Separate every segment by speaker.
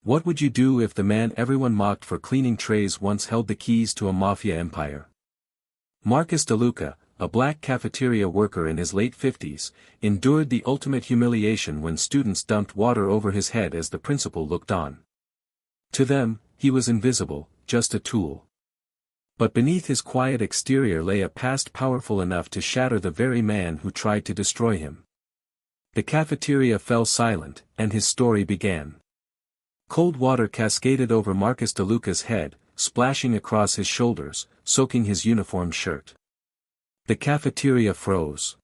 Speaker 1: What would you do if the man everyone mocked for cleaning trays once held the keys to a mafia empire? Marcus DeLuca, a black cafeteria worker in his late 50s, endured the ultimate humiliation when students dumped water over his head as the principal looked on. To them, he was invisible, just a tool. But beneath his quiet exterior lay a past powerful enough to shatter the very man who tried to destroy him. The cafeteria fell silent, and his story began. Cold water cascaded over Marcus DeLuca's head, splashing across his shoulders, soaking his uniform shirt. The cafeteria froze.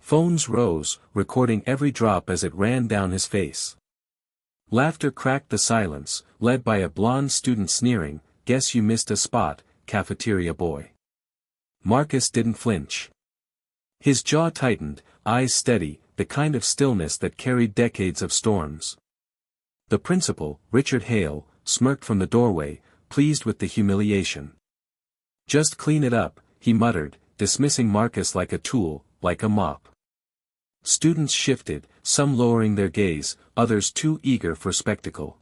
Speaker 1: Phones rose, recording every drop as it ran down his face. Laughter cracked the silence, led by a blonde student sneering, "Guess you missed a spot, cafeteria boy." Marcus didn't flinch. His jaw tightened, eyes steady, the kind of stillness that carried decades of storms. The principal, Richard Hale, smirked from the doorway, pleased with the humiliation. "Just clean it up," he muttered, dismissing Marcus like a tool, like a mop. Students shifted, some lowering their gaze, others too eager for spectacle.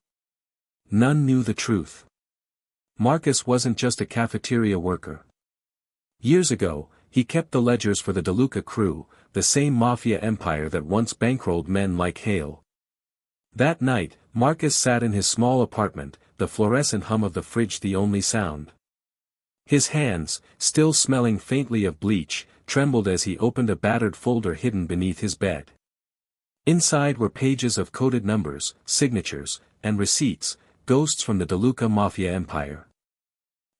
Speaker 1: None knew the truth. Marcus wasn't just a cafeteria worker. Years ago, he kept the ledgers for the DeLuca crew, the same mafia empire that once bankrolled men like Hale. That night, Marcus sat in his small apartment, the fluorescent hum of the fridge the only sound. His hands, still smelling faintly of bleach, trembled as he opened a battered folder hidden beneath his bed. Inside were pages of coded numbers, signatures, and receipts, ghosts from the DeLuca mafia empire.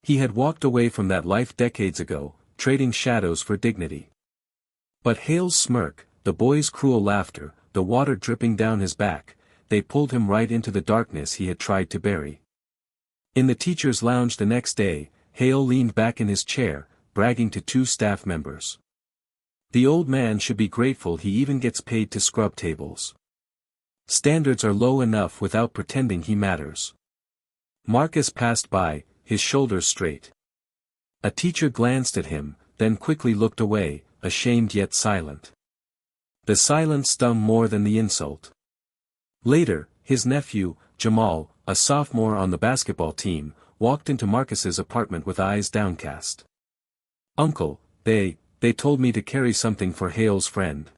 Speaker 1: He had walked away from that life decades ago, trading shadows for dignity. But Hale's smirk, the boy's cruel laughter, the water dripping down his back, they pulled him right into the darkness he had tried to bury. In the teacher's lounge the next day, Hale leaned back in his chair, bragging to two staff members. "The old man should be grateful he even gets paid to scrub tables. Standards are low enough without pretending he matters." Marcus passed by, his shoulders straight. A teacher glanced at him, then quickly looked away, ashamed yet silent. The silence stung more than the insult. Later, his nephew, Jamal, a sophomore on the basketball team, walked into Marcus's apartment with eyes downcast. "Uncle, they told me to carry something for Hale's friend.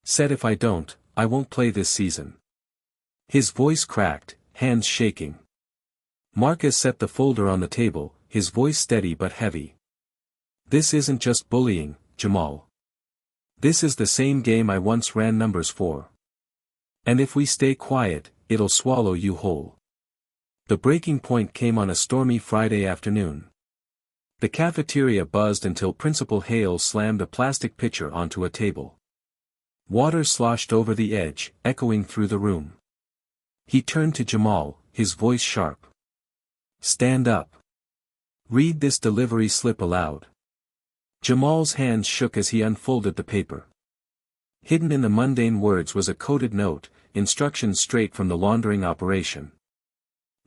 Speaker 1: Said if I don't, I won't play this season." His voice cracked, hands shaking. Marcus set the folder on the table, his voice steady but heavy. "This isn't just bullying, Jamal. This is the same game I once ran numbers for. And if we stay quiet, it'll swallow you whole." The breaking point came on a stormy Friday afternoon. The cafeteria buzzed until Principal Hale slammed a plastic pitcher onto a table. Water sloshed over the edge, echoing through the room. He turned to Jamal, his voice sharp. "Stand up. Read this delivery slip aloud." Jamal's hands shook as he unfolded the paper. Hidden in the mundane words was a coded note, instructions straight from the laundering operation.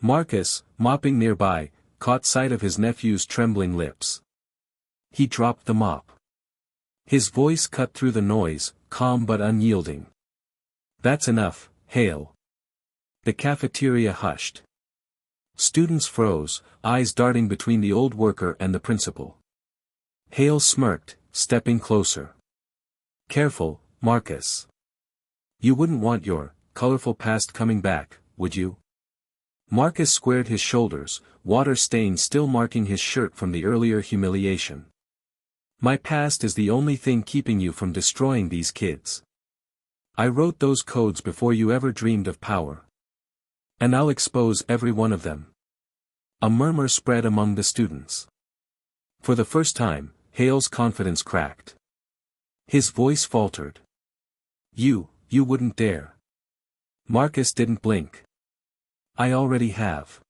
Speaker 1: Marcus, mopping nearby, caught sight of his nephew's trembling lips. He dropped the mop. His voice cut through the noise, calm but unyielding. "That's enough, Hale." The cafeteria hushed. Students froze, eyes darting between the old worker and the principal. Hale smirked, stepping closer. "Careful, Marcus. You wouldn't want your colorful past coming back, would you?" Marcus squared his shoulders, water stains still marking his shirt from the earlier humiliation. "My past is the only thing keeping you from destroying these kids. I wrote those codes before you ever dreamed of power. And I'll expose every one of them." A murmur spread among the students. For the first time, Hale's confidence cracked. His voice faltered. You wouldn't dare." Marcus didn't blink. "I already have."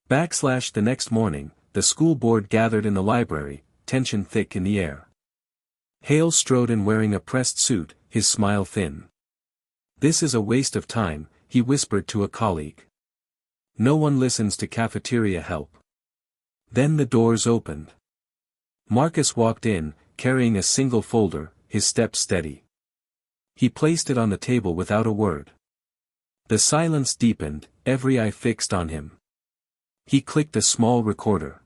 Speaker 1: The next morning, the school board gathered in the library, tension thick in the air. Hale strode in wearing a pressed suit, his smile thin. "This is a waste of time," he whispered to a colleague. "No one listens to cafeteria help." Then the doors opened. Marcus walked in, carrying a single folder, his steps steady. He placed it on the table without a word. The silence deepened, every eye fixed on him. He clicked a small recorder.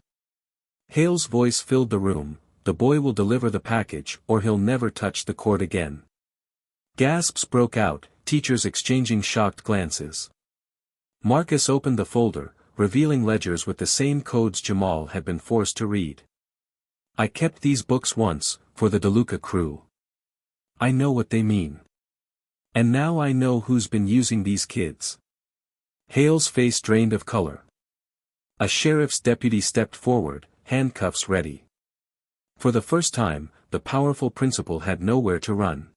Speaker 1: Hale's voice filled the room, "The boy will deliver the package or he'll never touch the court again." Gasps broke out, teachers exchanging shocked glances. Marcus opened the folder, revealing ledgers with the same codes Jamal had been forced to read. "I kept these books once, for the DeLuca crew. I know what they mean. And now I know who's been using these kids." Hale's face drained of color. A sheriff's deputy stepped forward, handcuffs ready. For the first time, the powerful principal had nowhere to run.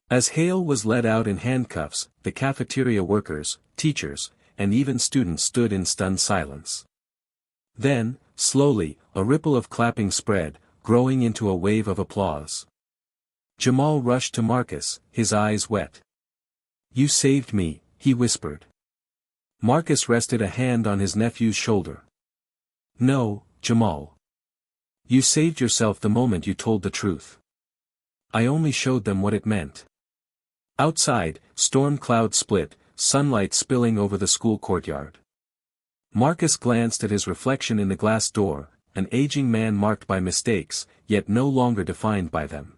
Speaker 1: As Hale was led out in handcuffs, the cafeteria workers, teachers, and even students stood in stunned silence. Then, slowly, a ripple of clapping spread, growing into a wave of applause. Jamal rushed to Marcus, his eyes wet. "You saved me," he whispered. Marcus rested a hand on his nephew's shoulder. "No, Jamal. You saved yourself the moment you told the truth. I only showed them what it meant." Outside, storm clouds split, sunlight spilling over the school courtyard. Marcus glanced at his reflection in the glass door, an aging man marked by mistakes, yet no longer defined by them.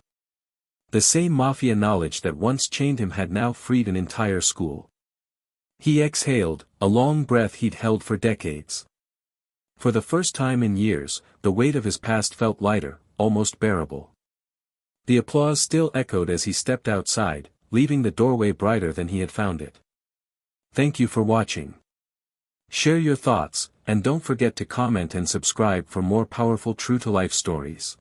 Speaker 1: The same Mafia knowledge that once chained him had now freed an entire school. He exhaled, a long breath he'd held for decades. For the first time in years, the weight of his past felt lighter, almost bearable. The applause still echoed as he stepped outside, leaving the doorway brighter than he had found it. Thank you for watching. Share your thoughts, and don't forget to comment and subscribe for more powerful true-to-life stories.